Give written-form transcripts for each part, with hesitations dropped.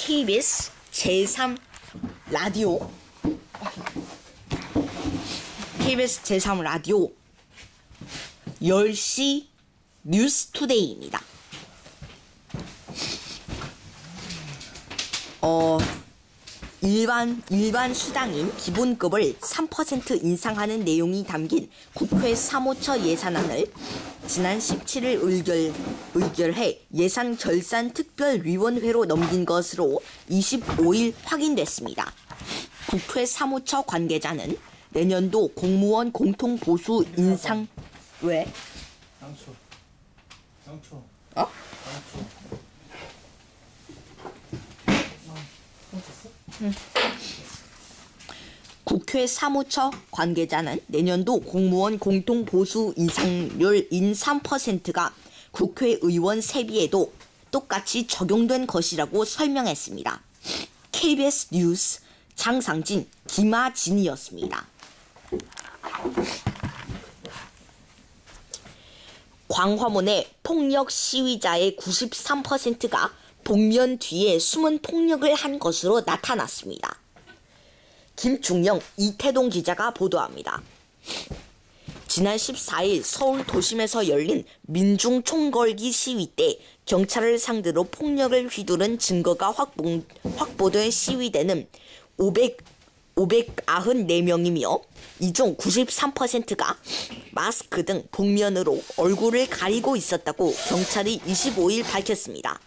KBS 제3 라디오 KBS 제3 라디오 10시 뉴스투데이입니다. 일반 수당인 기본급을 3% 인상하는 내용이 담긴 국회 사무처 예산안을 지난 17일 의결해 예산결산특별위원회로 넘긴 것으로 25일 확인됐습니다. 국회 사무처 관계자는 내년도 공무원 공통보수 인상 왜? 양초. 어? 국회 사무처 관계자는 내년도 공무원 공통보수 인상률인 3%가 국회의원 세비에도 똑같이 적용된 것이라고 설명했습니다. KBS 뉴스 장상진, 김아진이었습니다. 광화문의 폭력 시위자의 93%가 복면 뒤에 숨은 폭력을 한 것으로 나타났습니다. 김중영, 이태동 기자가 보도합니다. 지난 14일 서울 도심에서 열린 민중 총궐기 시위 때 경찰을 상대로 폭력을 휘두른 증거가 확보된 시위대는 594명이며 이 중 93%가 마스크 등 복면으로 얼굴을 가리고 있었다고 경찰이 25일 밝혔습니다.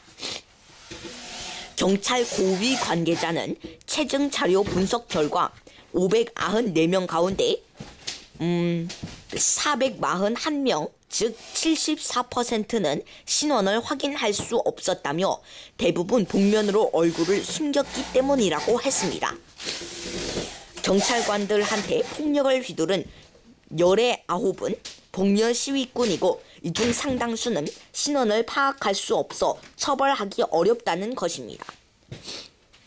경찰 고위 관계자는 체증 자료 분석 결과 594명 가운데 441명, 즉 74%는 신원을 확인할 수 없었다며 대부분 복면으로 얼굴을 숨겼기 때문이라고 했습니다. 경찰관들한테 폭력을 휘두른 19은 복면 시위꾼이고 이 중 상당수는 신원을 파악할 수 없어 처벌하기 어렵다는 것입니다.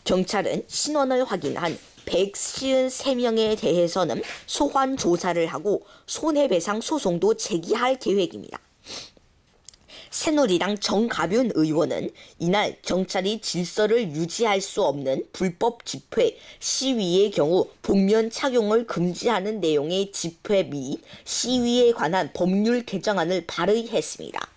경찰은 신원을 확인한 153명에 대해서는 소환 조사를 하고 손해배상 소송도 제기할 계획입니다. 새누리당 정가변 의원은 이날 경찰이 질서를 유지할 수 없는 불법 집회, 시위의 경우 복면 착용을 금지하는 내용의 집회 및 시위에 관한 법률 개정안을 발의했습니다.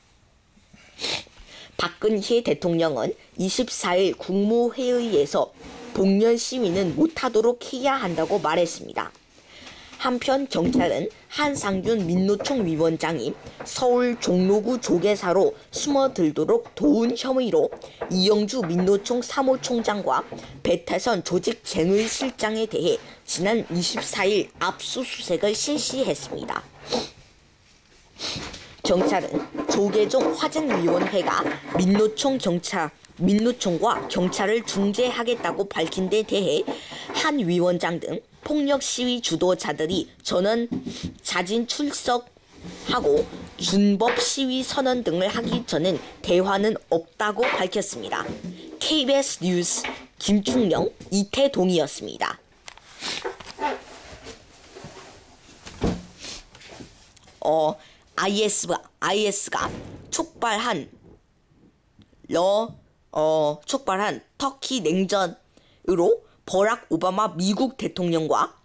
박근혜 대통령은 24일 국무회의에서 복면 시위는 못하도록 해야 한다고 말했습니다. 한편 경찰은 한상균 민노총 위원장이 서울 종로구 조계사로 숨어들도록 도운 혐의로 이영주 민노총 사무총장과 배태선 조직쟁의실장에 대해 지난 24일 압수수색을 실시했습니다. 경찰은 조계종 화증위원회가 민노총과 경찰을 중재하겠다고 밝힌 데 대해 한 위원장 등 폭력 시위 주도자들이 전원 자진 출석하고 준법 시위 선언 등을 하기 전엔 대화는 없다고 밝혔습니다. KBS 뉴스 김충영, 이태동이었습니다. IS가 촉발한 터키 냉전으로 버락 오바마 미국 대통령과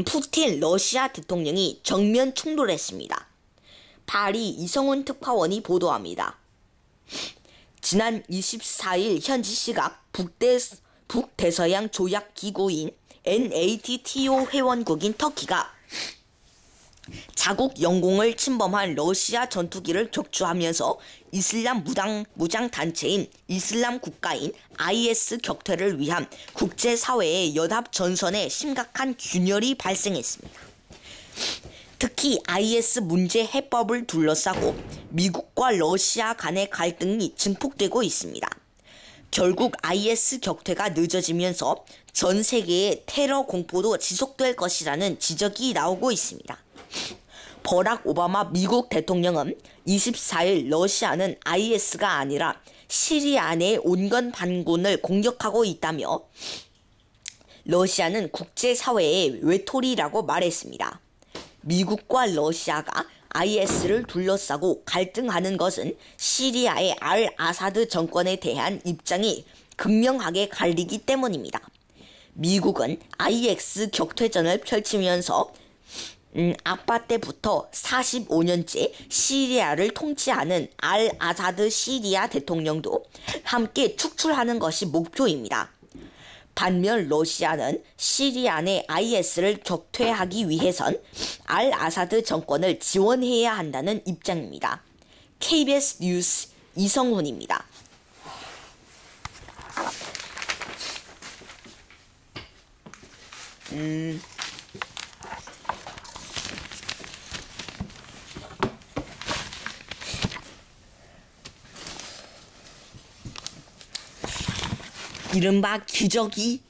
푸틴 러시아 대통령이 정면 충돌했습니다. 파리 이성훈 특파원이 보도합니다. 지난 24일 현지 시각 북대서양 조약기구인 NATO 회원국인 터키가 자국 영공을 침범한 러시아 전투기를 격추하면서 이슬람 무장단체인 이슬람 국가인 IS 격퇴를 위한 국제사회의 연합 전선에 심각한 균열이 발생했습니다. 특히 IS 문제 해법을 둘러싸고 미국과 러시아 간의 갈등이 증폭되고 있습니다. 결국 IS 격퇴가 늦어지면서 전 세계의 테러 공포도 지속될 것이라는 지적이 나오고 있습니다. 버락 오바마 미국 대통령은 24일 러시아는 IS가 아니라 시리아 내 온건 반군을 공격하고 있다며 러시아는 국제사회의 외톨이라고 말했습니다. 미국과 러시아가 IS를 둘러싸고 갈등하는 것은 시리아의 알 아사드 정권에 대한 입장이 극명하게 갈리기 때문입니다. 미국은 IS 격퇴전을 펼치면서 아빠 때부터 45년째 시리아를 통치하는 알 아사드 시리아 대통령도 함께 축출하는 것이 목표입니다. 반면 러시아는 시리아 내 IS를 격퇴하기 위해선 알 아사드 정권을 지원해야 한다는 입장입니다. KBS 뉴스 이성훈입니다. 이른바 기저귀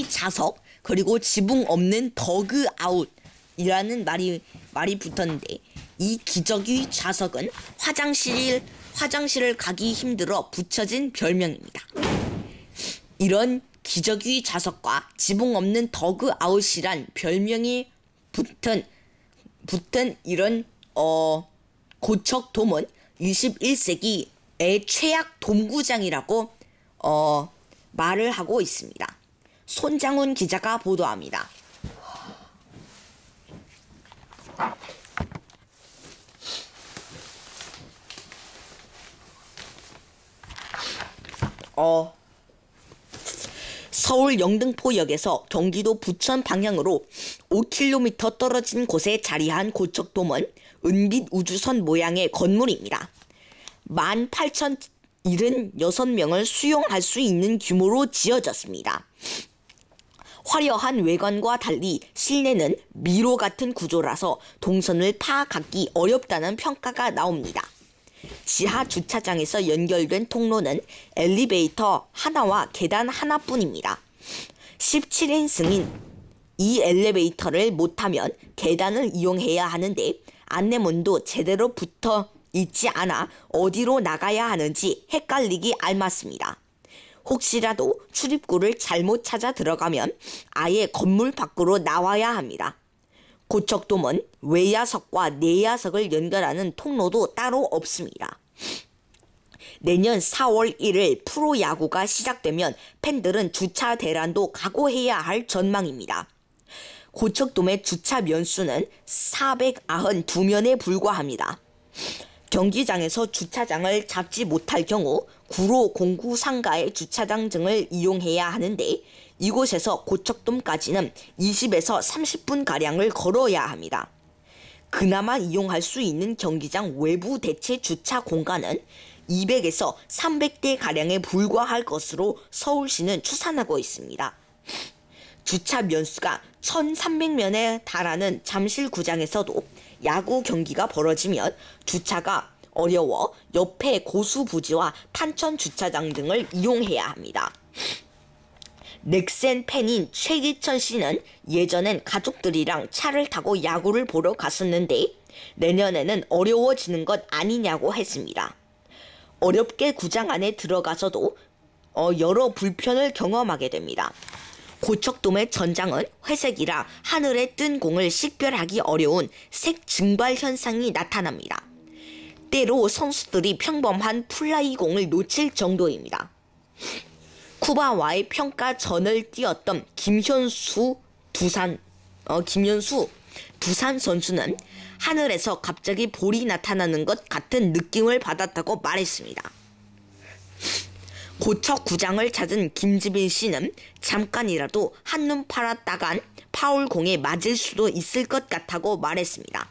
자석 그리고 지붕 없는 더그 아웃이라는 말이 붙었는데, 이 기저귀 자석은 화장실을 가기 힘들어 붙여진 별명입니다. 이런 기저귀 자석과 지붕 없는 더그 아웃이란 별명이 붙은 이런 고척돔은 21세기의 최악 돔구장이라고 말을 하고 있습니다. 손장훈 기자가 보도합니다. 서울 영등포역에서 경기도 부천 방향으로 5km 떨어진 곳에 자리한 고척돔은 은빛 우주선 모양의 건물입니다. 18,076명을 수용할 수 있는 규모로 지어졌습니다. 화려한 외관과 달리 실내는 미로 같은 구조라서 동선을 파악하기 어렵다는 평가가 나옵니다. 지하 주차장에서 연결된 통로는 엘리베이터 하나와 계단 하나뿐입니다. 17인승인 이 엘리베이터를 못타면 계단을 이용해야 하는데, 안내문도 제대로 붙어 있지 않아 어디로 나가야 하는지 헷갈리기 알맞습니다. 혹시라도 출입구를 잘못 찾아 들어가면 아예 건물 밖으로 나와야 합니다. 고척돔은 외야석과 내야석을 연결하는 통로도 따로 없습니다. 내년 4월 1일 프로야구가 시작되면 팬들은 주차 대란도 각오해야 할 전망입니다. 고척돔의 주차 면수는 492면에 불과합니다. 경기장에서 주차장을 잡지 못할 경우 구로 공구 상가의 주차장 등을 이용해야 하는데, 이곳에서 고척돔까지는 20에서 30분가량을 걸어야 합니다. 그나마 이용할 수 있는 경기장 외부 대체 주차 공간은 200에서 300대가량에 불과할 것으로 서울시는 추산하고 있습니다. 주차 면수가 1300면에 달하는 잠실구장에서도 야구 경기가 벌어지면 주차가 어려워 옆에 고수부지와 탄천 주차장 등을 이용해야 합니다. 넥센 팬인 최기천 씨는 예전엔 가족들이랑 차를 타고 야구를 보러 갔었는데 내년에는 어려워지는 것 아니냐고 했습니다. 어렵게 구장 안에 들어가서도 여러 불편을 경험하게 됩니다. 고척돔의 전장은 회색이라 하늘에 뜬 공을 식별하기 어려운 색 증발 현상이 나타납니다. 때로 선수들이 평범한 플라이 공을 놓칠 정도입니다. 쿠바와의 평가전을 뛰었던 김현수 두산 선수는 하늘에서 갑자기 볼이 나타나는 것 같은 느낌을 받았다고 말했습니다. 고척 구장을 찾은 김지빈 씨는 잠깐이라도 한눈 팔았다간 파울공에 맞을 수도 있을 것 같다고 말했습니다.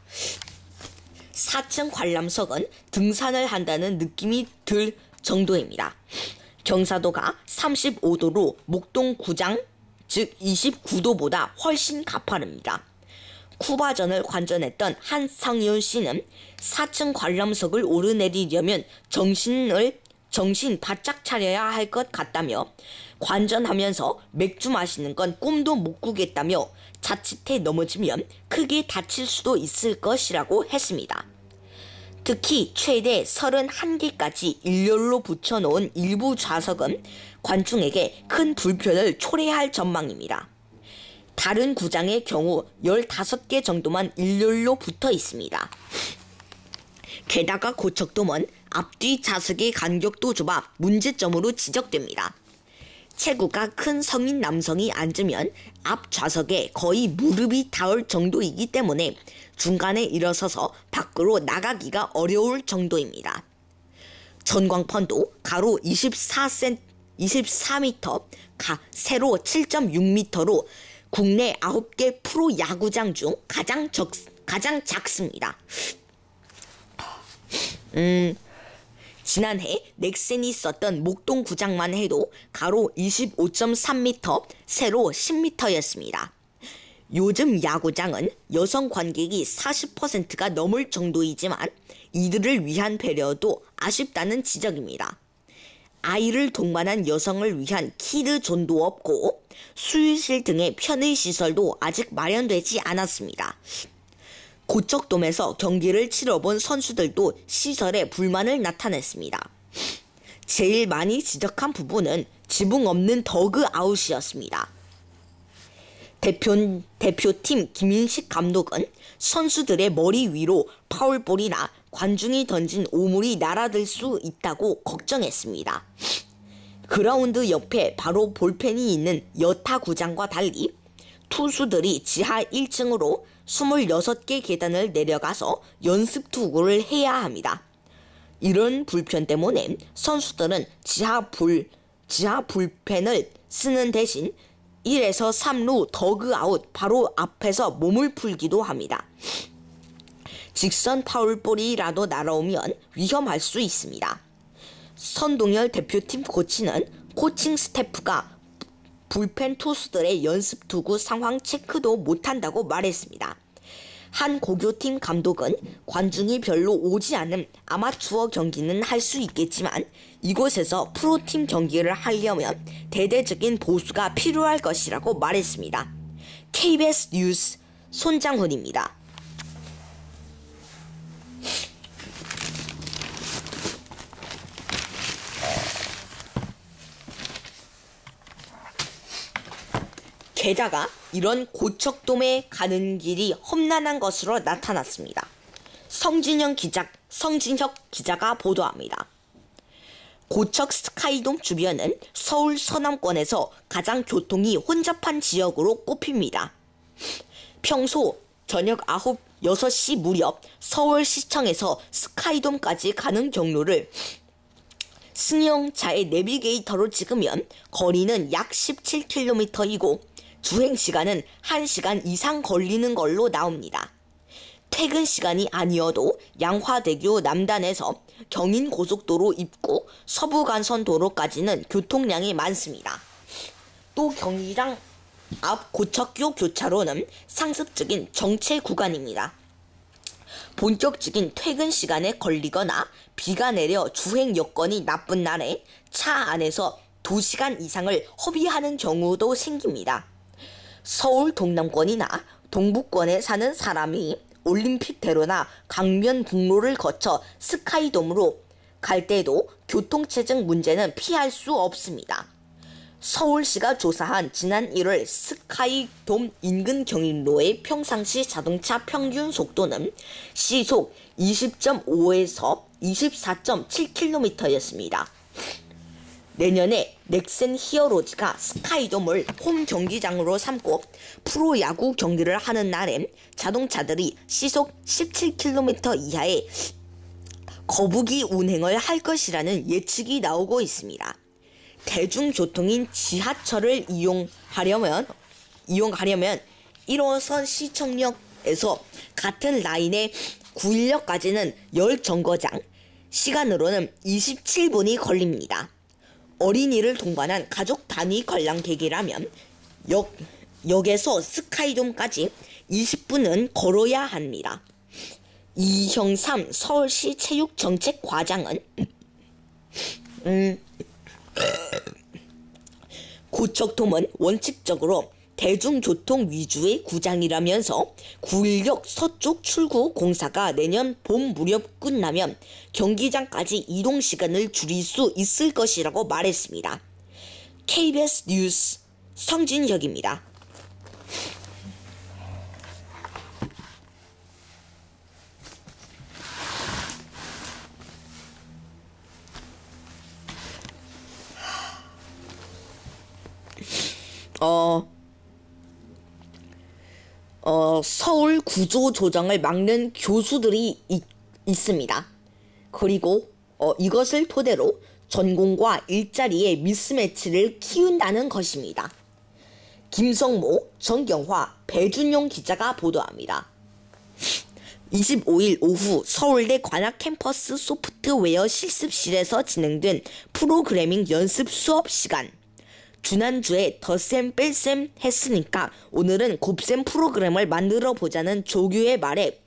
4층 관람석은 등산을 한다는 느낌이 들 정도입니다. 경사도가 35도로 목동 구장 즉 29도보다 훨씬 가파릅니다. 쿠바전을 관전했던 한성윤 씨는 4층 관람석을 오르내리려면 정신 바짝 차려야 할 것 같다며, 관전하면서 맥주 마시는 건 꿈도 못 꾸겠다며 자칫해 넘어지면 크게 다칠 수도 있을 것이라고 했습니다. 특히 최대 31개까지 일렬로 붙여놓은 일부 좌석은 관중에게 큰 불편을 초래할 전망입니다. 다른 구장의 경우 15개 정도만 일렬로 붙어 있습니다. 게다가 고척돔은 앞뒤 좌석의 간격도 좁아 문제점으로 지적됩니다. 체구가 큰 성인 남성이 앉으면 앞 좌석에 거의 무릎이 닿을 정도이기 때문에 중간에 일어서서 밖으로 나가기가 어려울 정도입니다. 전광판도 가로 24m, 세로 7.6m로 국내 9개 프로 야구장 중 가장 작습니다. 지난해 넥센이 썼던 목동 구장만 해도 가로 25.3m, 세로 10m였습니다. 요즘 야구장은 여성 관객이 40%가 넘을 정도이지만 이들을 위한 배려도 아쉽다는 지적입니다. 아이를 동반한 여성을 위한 키드존도 없고 수유실 등의 편의시설도 아직 마련되지 않았습니다. 고척돔에서 경기를 치러본 선수들도 시설에 불만을 나타냈습니다. 제일 많이 지적한 부분은 지붕 없는 더그아웃이었습니다. 대표팀 김인식 감독은 선수들의 머리 위로 파울볼이나 관중이 던진 오물이 날아들 수 있다고 걱정했습니다. 그라운드 옆에 바로 볼펜이 있는 여타 구장과 달리 투수들이 지하 1층으로 26개 계단을 내려가서 연습 투구를 해야 합니다. 이런 불편 때문에 선수들은 지하 불펜을 쓰는 대신 1에서 3루 더그아웃 바로 앞에서 몸을 풀기도 합니다. 직선 파울볼이라도 날아오면 위험할 수 있습니다. 선동열 대표팀 코치는 코칭 스태프가 불펜 투수들의 연습 투구 상황 체크도 못한다고 말했습니다. 한 고교팀 감독은 관중이 별로 오지 않은 아마추어 경기는 할 수 있겠지만 이곳에서 프로팀 경기를 하려면 대대적인 보수가 필요할 것이라고 말했습니다. KBS 뉴스 손장훈입니다. 게다가 이런 고척돔에 가는 길이 험난한 것으로 나타났습니다. 성진혁 기자가 보도합니다. 고척 스카이돔 주변은 서울 서남권에서 가장 교통이 혼잡한 지역으로 꼽힙니다. 평소 저녁 6시 무렵 서울시청에서 스카이돔까지 가는 경로를 승용차의 내비게이터로 찍으면 거리는 약 17km이고 주행시간은 1시간 이상 걸리는 걸로 나옵니다. 퇴근 시간이 아니어도 양화대교 남단에서 경인고속도로 입구 서부간선도로까지는 교통량이 많습니다. 또 경기장 앞 고척교 교차로는 상습적인 정체 구간입니다. 본격적인 퇴근 시간에 걸리거나 비가 내려 주행 여건이 나쁜 날에 차 안에서 2시간 이상을 허비하는 경우도 생깁니다. 서울 동남권이나 동북권에 사는 사람이 올림픽대로나 강변북로를 거쳐 스카이돔으로 갈 때도 교통체증 문제는 피할 수 없습니다. 서울시가 조사한 지난 1월 스카이돔 인근 경인로의 평상시 자동차 평균 속도는 시속 20.5에서 24.7km였습니다. 내년에 넥센 히어로즈가 스카이돔을 홈 경기장으로 삼고 프로야구 경기를 하는 날엔 자동차들이 시속 17km 이하의 거북이 운행을 할 것이라는 예측이 나오고 있습니다. 대중교통인 지하철을 이용하려면 1호선 시청역에서 같은 라인의 9일역까지는 10정거장, 시간으로는 27분이 걸립니다. 어린이를 동반한 가족 단위 관람객이라면 역에서 스카이돔까지 20분은 걸어야 합니다. 이형삼 서울시 체육정책과장은 고척돔은 원칙적으로 대중교통 위주의 구장이라면서 9일역 서쪽 출구 공사가 내년 봄 무렵 끝나면 경기장까지 이동 시간을 줄일 수 있을 것이라고 말했습니다. KBS 뉴스 성진혁입니다. 서울 구조 조정을 막는 교수들이 있습니다. 그리고 이것을 토대로 전공과 일자리의 미스매치를 키운다는 것입니다. 김성모, 정경화, 배준용 기자가 보도합니다. 25일 오후 서울대 관악 캠퍼스 소프트웨어 실습실에서 진행된 프로그래밍 연습 수업 시간. 지난주에 덧셈 뺄셈 했으니까 오늘은 곱셈 프로그램을 만들어 보자는 조교의 말에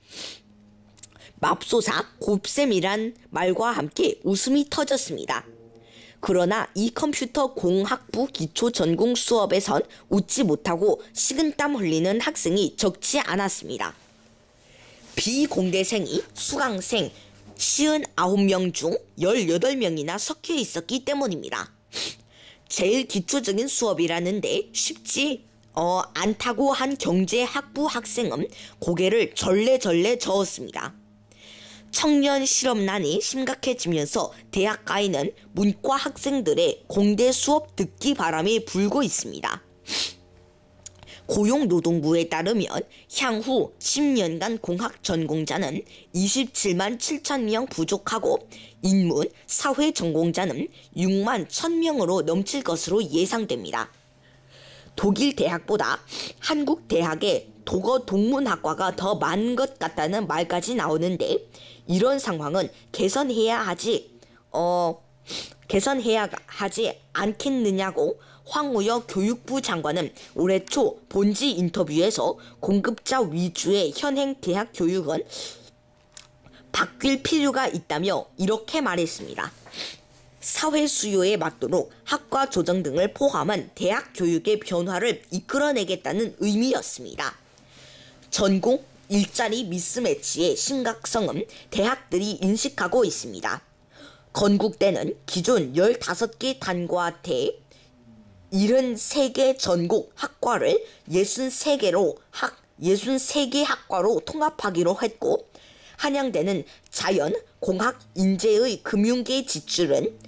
맙소사 곱셈이란 말과 함께 웃음이 터졌습니다. 그러나 이 컴퓨터 공학부 기초 전공 수업에선 웃지 못하고 식은땀 흘리는 학생이 적지 않았습니다. 비공대생이 수강생 59명 중 18명이나 섞여 있었기 때문입니다. 제일 기초적인 수업이라는데 쉽지 않다고 한 경제학부 학생은 고개를 절레절레 저었습니다. 청년 실업난이 심각해지면서 대학가에는 문과 학생들의 공대 수업 듣기 바람이 불고 있습니다. 고용노동부에 따르면 향후 10년간 공학 전공자는 27만 7천 명 부족하고 인문, 사회 전공자는 6만 1,000명으로 넘칠 것으로 예상됩니다. 독일 대학보다 한국 대학의 독어 동문학과가 더 많은 것 같다는 말까지 나오는데 이런 상황은 개선해야 하지 않겠느냐고 황우여 교육부 장관은 올해 초 본지 인터뷰에서 공급자 위주의 현행 대학 교육은 바뀔 필요가 있다며 이렇게 말했습니다. 사회 수요에 맞도록 학과 조정 등을 포함한 대학 교육의 변화를 이끌어내겠다는 의미였습니다. 전공 일자리 미스매치의 심각성은 대학들이 인식하고 있습니다. 건국대는 기존 15개 단과 대 73개 전국 학과를 63개 학과로 통합하기로 했고 한양대는 자연, 공학, 인재의 금융계 진출은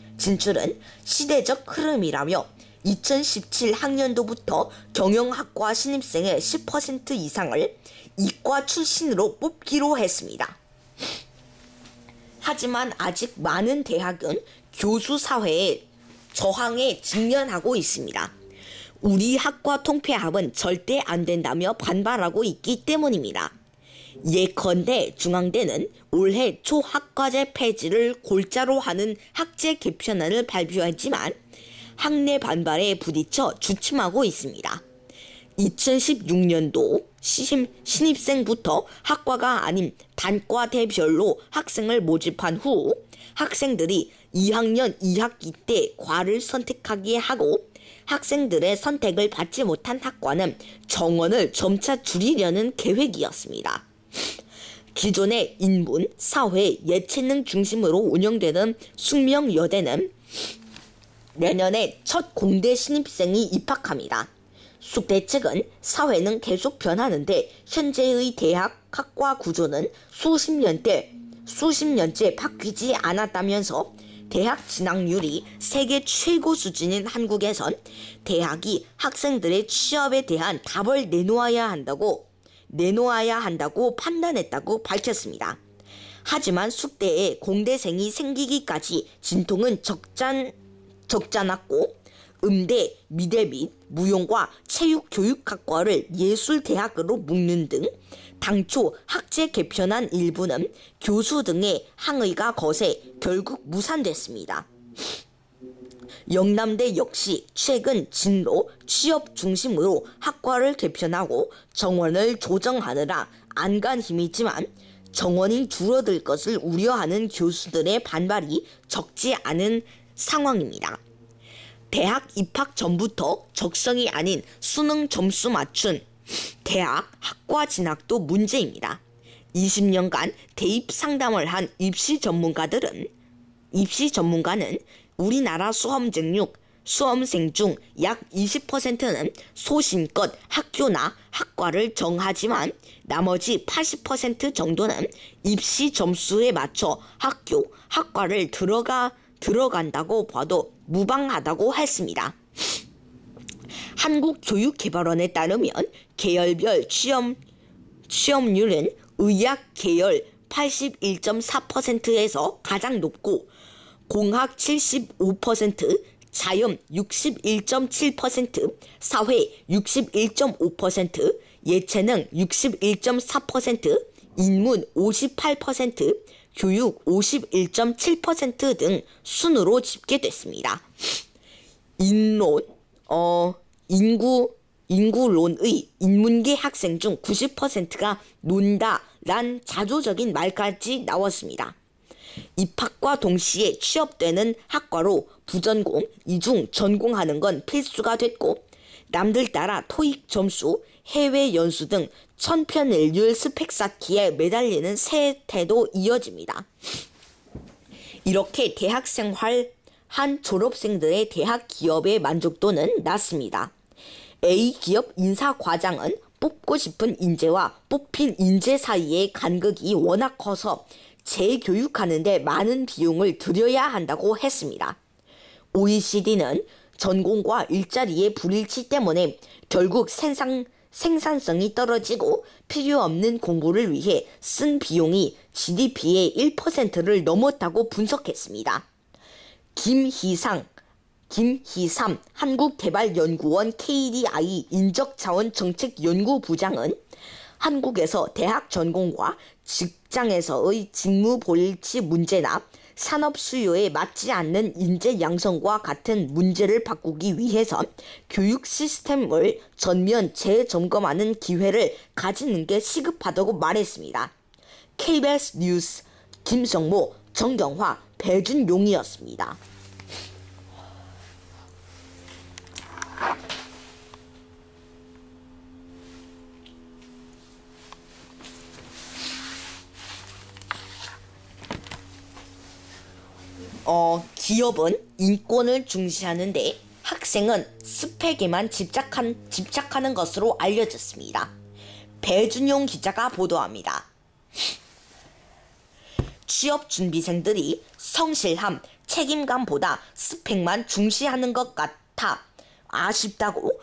시대적 흐름이라며 2017 학년도부터 경영학과 신입생의 10% 이상을 이과 출신으로 뽑기로 했습니다. 하지만 아직 많은 대학은 교수 사회의 저항에 직면하고 있습니다. 우리 학과 통폐합은 절대 안 된다며 반발하고 있기 때문입니다. 예컨대 중앙대는 올해 초 학과제 폐지를 골자로 하는 학제 개편안을 발표했지만 학내 반발에 부딪혀 주춤하고 있습니다. 2016년도 신입생부터 학과가 아닌 단과대별로 학생을 모집한 후 학생들이 2학년 2학기 때 과를 선택하게 하고 학생들의 선택을 받지 못한 학과는 정원을 점차 줄이려는 계획이었습니다. 기존의 인문, 사회, 예체능 중심으로 운영되는 숙명여대는 내년에 첫 공대 신입생이 입학합니다. 숙대 측은 사회는 계속 변하는데 현재의 대학 학과 구조는 수십 년째 바뀌지 않았다면서 대학 진학률이 세계 최고 수준인 한국에선 대학이 학생들의 취업에 대한 답을 내놓아야 한다고 판단했다고 밝혔습니다. 하지만 숙대에 공대생이 생기기까지 진통은 적잖았고 음대, 미대 및 무용과 체육교육학과를 예술대학으로 묶는 등 당초 학제 개편한 일부는 교수 등의 항의가 거세 결국 무산됐습니다. 영남대 역시 최근 진로, 취업 중심으로 학과를 개편하고 정원을 조정하느라 안간 힘이지만 정원이 줄어들 것을 우려하는 교수들의 반발이 적지 않은 상황입니다. 대학 입학 전부터 적성이 아닌 수능 점수 맞춘 대학 학과 진학도 문제입니다. 20년간 대입 상담을 한 입시 전문가는 우리나라 수험생 중 약 20%는 소신껏 학교나 학과를 정하지만 나머지 80% 정도는 입시 점수에 맞춰 학과를 들어간다고 봐도 무방하다고 했습니다. 한국교육개발원에 따르면 계열별 취업률은 의학 계열 81.4%에서 가장 높고 공학 75%, 자연 61.7%, 사회 61.5%, 예체능 61.4%, 인문 58%, 교육 51.7% 등 순으로 집계됐습니다. 인구론의 인문계 학생 중 90%가 논다란 자조적인 말까지 나왔습니다. 입학과 동시에 취업되는 학과로 부전공, 이중 전공하는 건 필수가 됐고 남들 따라 토익 점수, 해외 연수 등 천편일률 스펙 쌓기에 매달리는 세태도 이어집니다. 이렇게 대학생활 한 졸업생들의 대학 기업의 만족도는 낮습니다. A기업 인사과장은 뽑고 싶은 인재와 뽑힌 인재 사이의 간극이 워낙 커서 재교육하는 데 많은 비용을 들여야 한다고 했습니다. OECD는 전공과 일자리의 불일치 때문에 결국 생산성이 떨어지고 필요 없는 공부를 위해 쓴 비용이 GDP의 1%를 넘었다고 분석했습니다. 김희삼 한국개발연구원 KDI 인적자원정책연구부장은 한국에서 대학 전공과 직장에서의 직무 불일치 문제나 산업 수요에 맞지 않는 인재 양성과 같은 문제를 바꾸기 위해선 교육 시스템을 전면 재점검하는 기회를 가지는 게 시급하다고 말했습니다. KBS 뉴스 김성모, 정경화, 배준용이었습니다. 기업은 인권을 중시하는데 학생은 스펙에만 집착하는 것으로 알려졌습니다. 배준용 기자가 보도합니다. 취업준비생들이 성실함, 책임감보다 스펙만 중시하는 것 같아 아쉽다고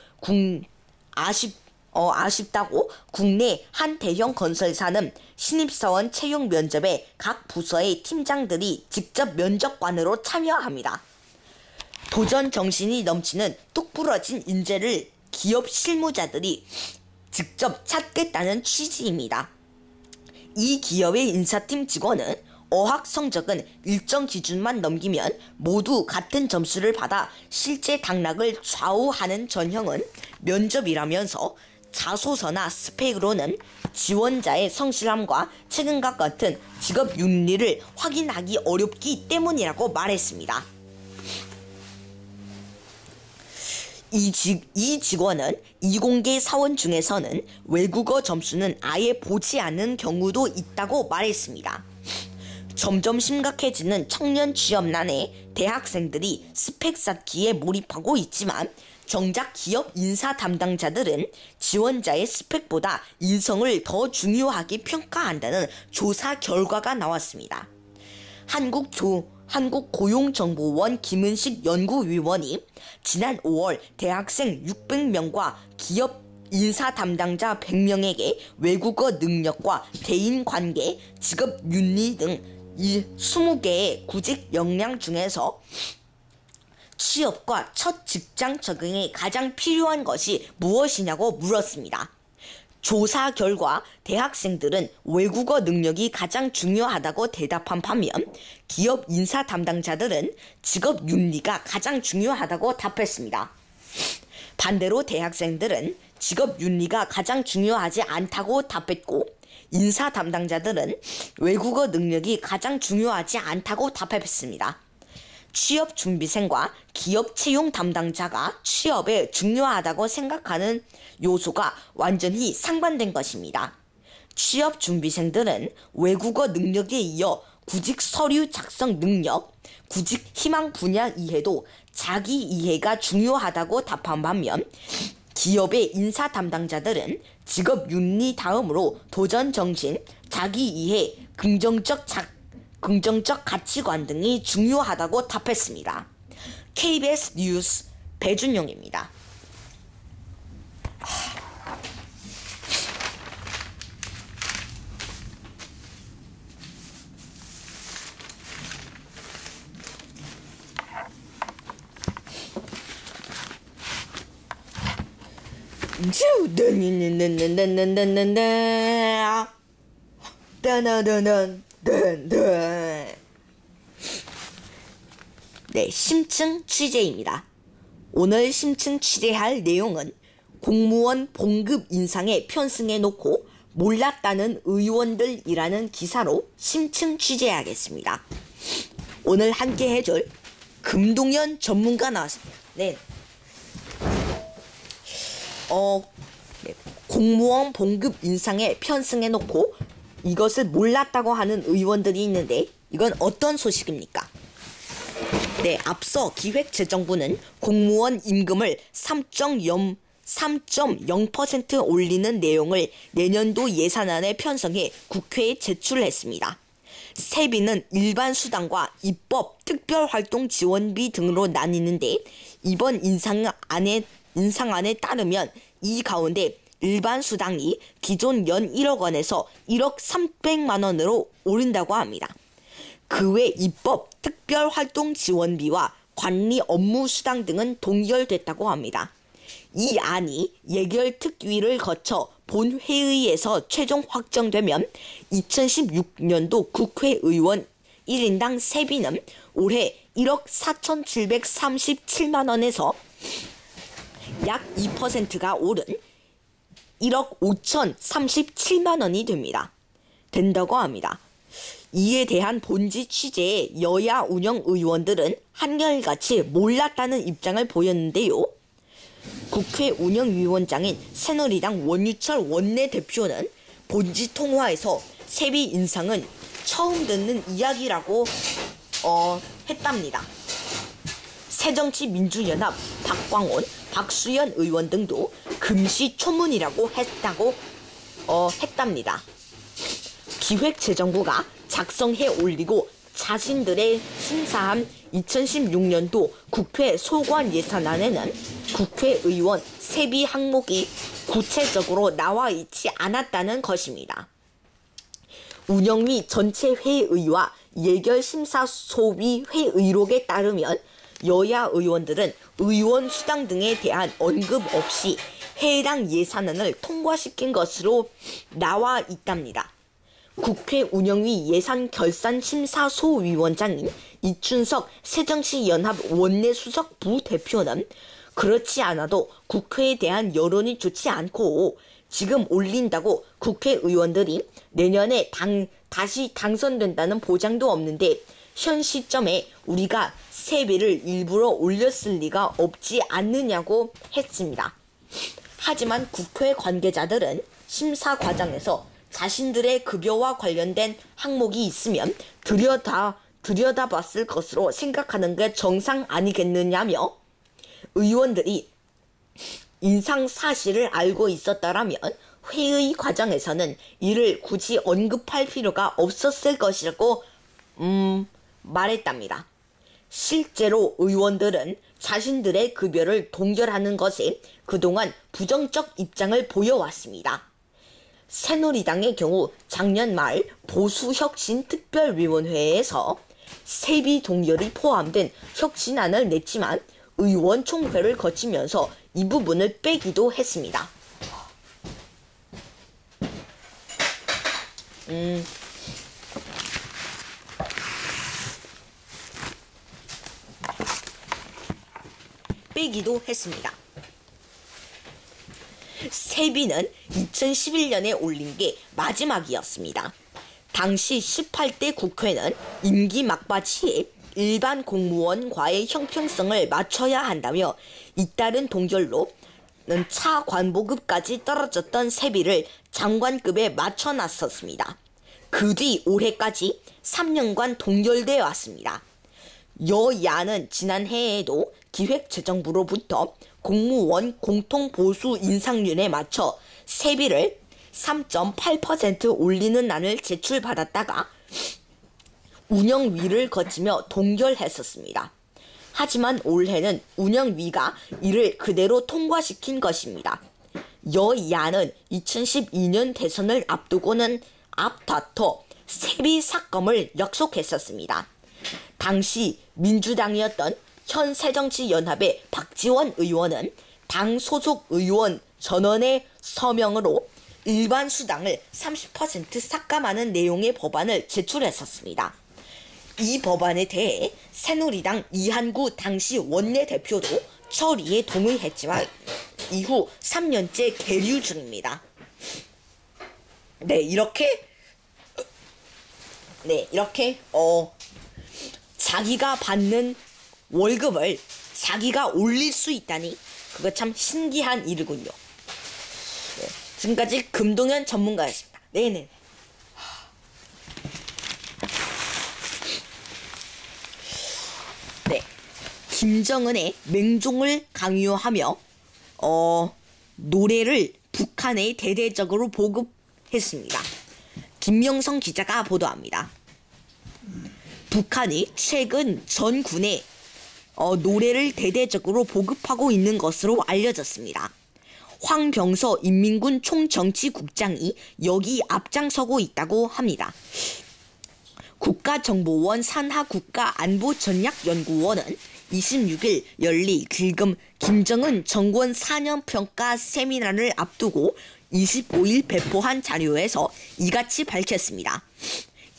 국내 한 대형 건설사는 신입사원 채용 면접에 각 부서의 팀장들이 직접 면접관으로 참여합니다. 도전 정신이 넘치는 똑부러진 인재를 기업 실무자들이 직접 찾겠다는 취지입니다. 이 기업의 인사팀 직원은 어학 성적은 일정 기준만 넘기면 모두 같은 점수를 받아 실제 당락을 좌우하는 전형은 면접이라면서 자소서나 스펙으로는 지원자의 성실함과 책임감 같은 직업 윤리를 확인하기 어렵기 때문이라고 말했습니다. 이 직원은 이공계 사원 중에서는 외국어 점수는 아예 보지 않는 경우도 있다고 말했습니다. 점점 심각해지는 청년 취업난에 대학생들이 스펙 쌓기에 몰입하고 있지만 정작 기업 인사 담당자들은 지원자의 스펙보다 인성을 더 중요하게 평가한다는 조사 결과가 나왔습니다. 한국고용정보원 김은식 연구위원이 지난 5월 대학생 600명과 기업 인사 담당자 100명에게 외국어 능력과 대인관계, 직업윤리 등 20개의 구직 역량 중에서 취업과 첫 직장 적응에 가장 필요한 것이 무엇이냐고 물었습니다. 조사 결과 대학생들은 외국어 능력이 가장 중요하다고 대답한 반면 기업 인사 담당자들은 직업 윤리가 가장 중요하다고 답했습니다. 반대로 대학생들은 직업 윤리가 가장 중요하지 않다고 답했고 인사 담당자들은 외국어 능력이 가장 중요하지 않다고 답했습니다. 취업 준비생과 기업 채용 담당자가 취업에 중요하다고 생각하는 요소가 완전히 상반된 것입니다. 취업 준비생들은 외국어 능력에 이어 구직 서류 작성 능력, 구직 희망 분야 이해도 자기 이해가 중요하다고 답한 반면 기업의 인사 담당자들은 직업 윤리 다음으로 도전 정신, 자기 이해, 긍정적 가치관 등이 중요하다고 답했습니다. KBS 뉴스 배준용입니다. 네, 심층 취재입니다. 오늘 심층 취재할 내용은 공무원 봉급 인상에 편승해 놓고 몰랐다는 의원들이라는 기사로 심층 취재하겠습니다. 오늘 함께 해줄 금동현 전문가 나왔습니다. 네. 공무원 봉급 인상에 편승해 놓고 이것을 몰랐다고 하는 의원들이 있는데 이건 어떤 소식입니까? 네, 앞서 기획재정부는 공무원 임금을 3.0% 올리는 내용을 내년도 예산안에 편성해 국회에 제출했습니다. 세비는 일반 수당과 입법, 특별활동 지원비 등으로 나뉘는데 이번 인상안에 따르면 이 가운데 일반 수당이 기존 연 1억 원에서 1억 300만 원으로 오른다고 합니다. 그 외 입법, 특별활동 지원비와 관리 업무 수당 등은 동결됐다고 합니다. 이 안이 예결특위를 거쳐 본회의에서 최종 확정되면 2016년도 국회의원 1인당 세비는 올해 1억 4,737만 원에서 약 2%가 오른 1억 5,037만 원이 된다고 합니다. 이에 대한 본지 취재에 여야 운영 의원들은 한결같이 몰랐다는 입장을 보였는데요. 국회 운영위원장인 새누리당 원유철 원내대표는 본지 통화에서 세비 인상은 처음 듣는 이야기라고 했답니다. 새정치민주연합 박광온, 박수현 의원 등도 금시초문이라고 했답니다. 기획재정부가 작성해 올리고 자신들의 심사한 2016년도 국회 소관 예산안에는 국회의원 세비 항목이 구체적으로 나와 있지 않았다는 것입니다. 운영위 전체 회의와 예결심사소위 회의록에 따르면 여야 의원들은 의원 수당 등에 대한 언급 없이 해당 예산안을 통과시킨 것으로 나와 있답니다. 국회 운영위 예산결산심사소위원장인 이춘석 새정치연합 원내수석 부대표는 그렇지 않아도 국회에 대한 여론이 좋지 않고 지금 올린다고 국회의원들이 내년에 다시 당선된다는 보장도 없는데 현 시점에 우리가 세비를 일부러 올렸을 리가 없지 않느냐고 했습니다. 하지만 국회 관계자들은 심사 과정에서 자신들의 급여와 관련된 항목이 있으면 들여다봤을 것으로 생각하는 게 정상 아니겠느냐며 의원들이 인상 사실을 알고 있었다라면 회의 과정에서는 이를 굳이 언급할 필요가 없었을 것이라고 말했답니다. 실제로 의원들은 자신들의 급여를 동결하는 것에 그동안 부정적 입장을 보여왔습니다. 새누리당의 경우 작년 말 보수혁신특별위원회에서 세비 동결이 포함된 혁신안을 냈지만 의원총회를 거치면서 이 부분을 빼기도 했습니다. 세비는 2011년에 올린 게 마지막이었습니다. 당시 18대 국회는 임기 막바지에 일반 공무원과의 형평성을 맞춰야 한다며 잇따른 동결로 차관보급까지 떨어졌던 세비를 장관급에 맞춰놨었습니다. 그 뒤 올해까지 3년간 동결되어 왔습니다. 여야는 지난해에도 기획재정부로부터 공무원 공통보수 인상률에 맞춰 세비를 3.8% 올리는 안을 제출받았다가 운영위를 거치며 동결했었습니다. 하지만 올해는 운영위가 이를 그대로 통과시킨 것입니다. 여야는 2012년 대선을 앞두고는 앞다퉈 세비 삭감을 약속했었습니다. 당시 민주당이었던 현 새정치연합의 박지원 의원은 당 소속 의원 전원의 서명으로 일반 수당을 30% 삭감하는 내용의 법안을 제출했었습니다. 이 법안에 대해 새누리당 이한구 당시 원내대표도 처리에 동의했지만 이후 3년째 계류 중입니다. 이렇게 자기가 받는 월급을 자기가 올릴 수 있다니 그거 참 신기한 일이군요. 지금까지 금동현 전문가였습니다. 네네. 김정은의 맹종을 강요하며 노래를 북한에 대대적으로 보급했습니다. 김명성 기자가 보도합니다. 북한이 최근 전 군에 노래를 대대적으로 보급하고 있는 것으로 알려졌습니다. 황병서 인민군 총정치국장이 여기 앞장서고 있다고 합니다. 국가정보원 산하국가안보전략연구원은 26일 열리 길금 김정은 정권 4년 평가 세미나를 앞두고 25일 배포한 자료에서 이같이 밝혔습니다.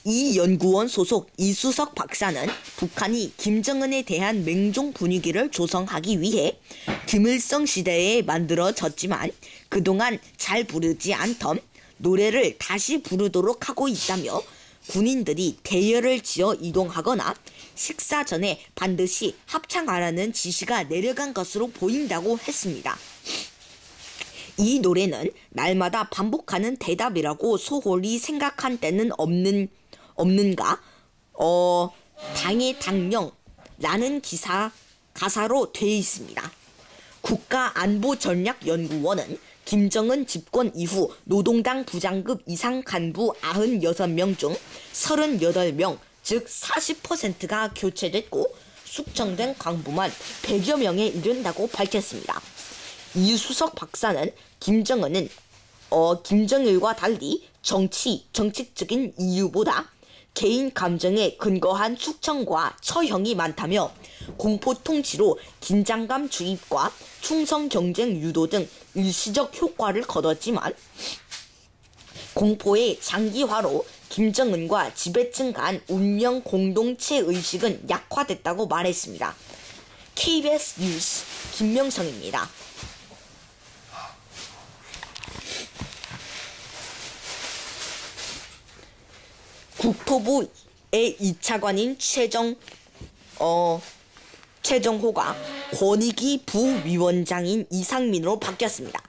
이 연구원 소속 이수석 박사는 북한이 김정은에 대한 맹종 분위기를 조성하기 위해 김일성 시대에 만들어졌지만 그동안 잘 부르지 않던 노래를 다시 부르도록 하고 있다며 군인들이 대열을 지어 이동하거나 식사 전에 반드시 합창하라는 지시가 내려간 것으로 보인다고 했습니다. 이 노래는 날마다 반복하는 대답이라고 소홀히 생각한 때는 없는가? 당의 당령라는 가사로 되어 있습니다. 국가안보전략연구원은 김정은 집권 이후 노동당 부장급 이상 간부 96명 중 38명, 즉 40%가 교체됐고 숙청된 간부만 100여 명에 이른다고 밝혔습니다. 이수석 박사는 김정일과 달리 정치적인 이유보다 개인 감정에 근거한 숙청과 처형이 많다며 공포 통치로 긴장감 주입과 충성 경쟁 유도 등 일시적 효과를 거뒀지만 공포의 장기화로 김정은과 지배층 간 운명 공동체 의식은 약화됐다고 말했습니다. KBS 뉴스 김명성입니다. 국토부의 2차관인 최정호가 권익위 부위원장인 이상민으로 바뀌었습니다.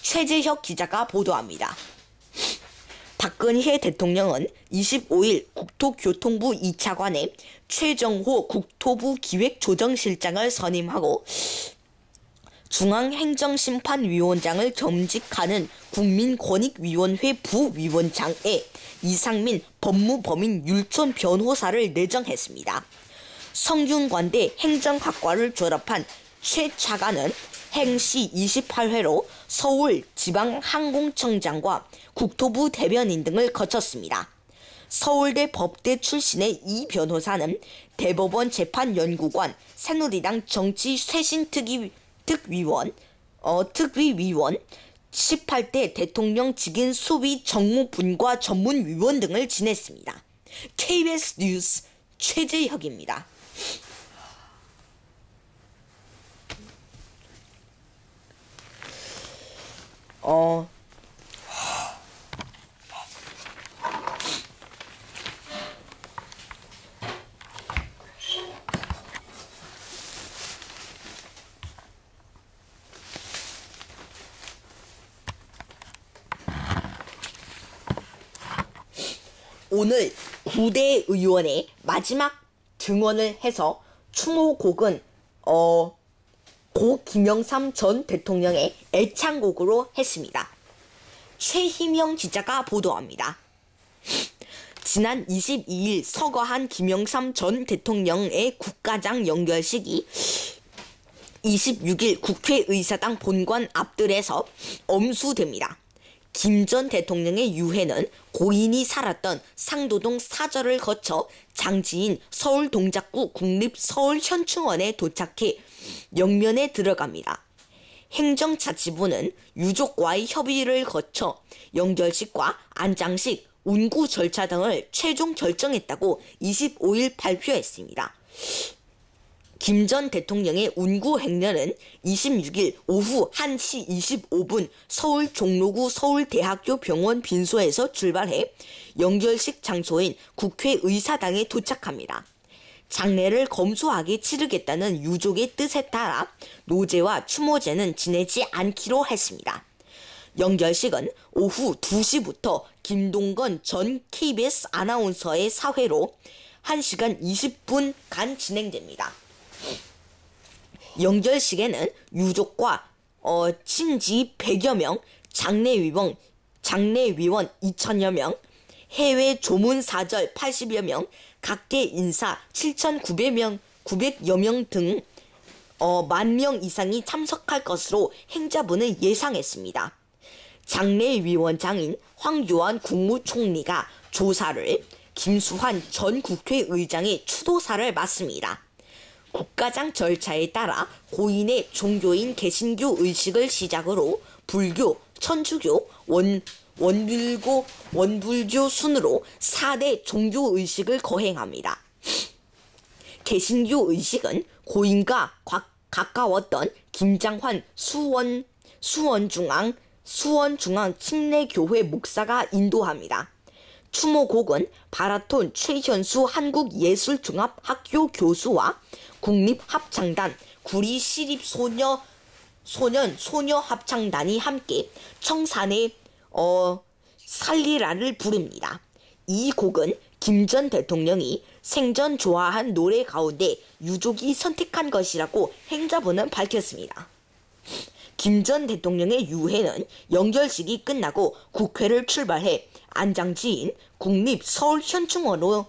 최재혁 기자가 보도합니다. 박근혜 대통령은 25일 국토교통부 2차관에 최정호 국토부 기획조정실장을 선임하고 중앙행정심판위원장을 겸직하는 국민권익위원회 부위원장에 이상민 법무법인 율촌 변호사를 내정했습니다. 성균관대 행정학과를 졸업한 최 차관은 행시 28회로 서울지방항공청장과 국토부 대변인 등을 거쳤습니다. 서울대 법대 출신의 이 변호사는 대법원 재판연구관 새누리당 정치쇄신특위위원 18대 대통령 직인 수비 정무분과 전문위원 등을 지냈습니다. KBS 뉴스 최재혁입니다. 오늘 9대 의원의 마지막 증언을 해서 추모곡은 고 김영삼 전 대통령의 애창곡으로 했습니다. 최희명 기자가 보도합니다. 지난 22일 서거한 김영삼 전 대통령의 국가장 연결식이 26일 국회의사당 본관 앞뜰에서 엄수됩니다. 김 전 대통령의 유해는 고인이 살았던 상도동 사절을 거쳐 장지인 서울동작구 국립서울현충원에 도착해 영면에 들어갑니다. 행정자치부는 유족과의 협의를 거쳐 영결식과 안장식, 운구 절차 등을 최종 결정했다고 25일 발표했습니다. 김 전 대통령의 운구 행렬은 26일 오후 1시 25분 서울 종로구 서울대학교 병원 빈소에서 출발해 영결식 장소인 국회의사당에 도착합니다. 장례를 검소하게 치르겠다는 유족의 뜻에 따라 노제와 추모제는 지내지 않기로 했습니다. 영결식은 오후 2시부터 김동건 전 KBS 아나운서의 사회로 1시간 20분간 진행됩니다. 영결식에는 유족과 친지 100여 명, 장례위원 2,000여 명, 해외 조문사절 80여 명, 각계 인사 7,900여 명 등 10,000명 이상이 참석할 것으로 행자부는 예상했습니다. 장례위원장인 황교안 국무총리가 조사를, 김수환 전 국회의장이 추도사를 맡습니다. 국가장 절차에 따라 고인의 종교인 개신교 의식을 시작으로 불교, 천주교, 원불교 순으로 4대 종교 의식을 거행합니다. 개신교 의식은 고인과 가까웠던 김장환 수원중앙 침례교회 목사가 인도합니다. 추모곡은 바라톤 최현수 한국예술종합학교 교수와 국립합창단, 구리시립소년합창단이 함께 청산의 살리라를 부릅니다. 이 곡은 김 전 대통령이 생전 좋아한 노래 가운데 유족이 선택한 것이라고 행자부는 밝혔습니다. 김 전 대통령의 유해는 영결식이 끝나고 국회를 출발해 안장지인 국립서울현충원으로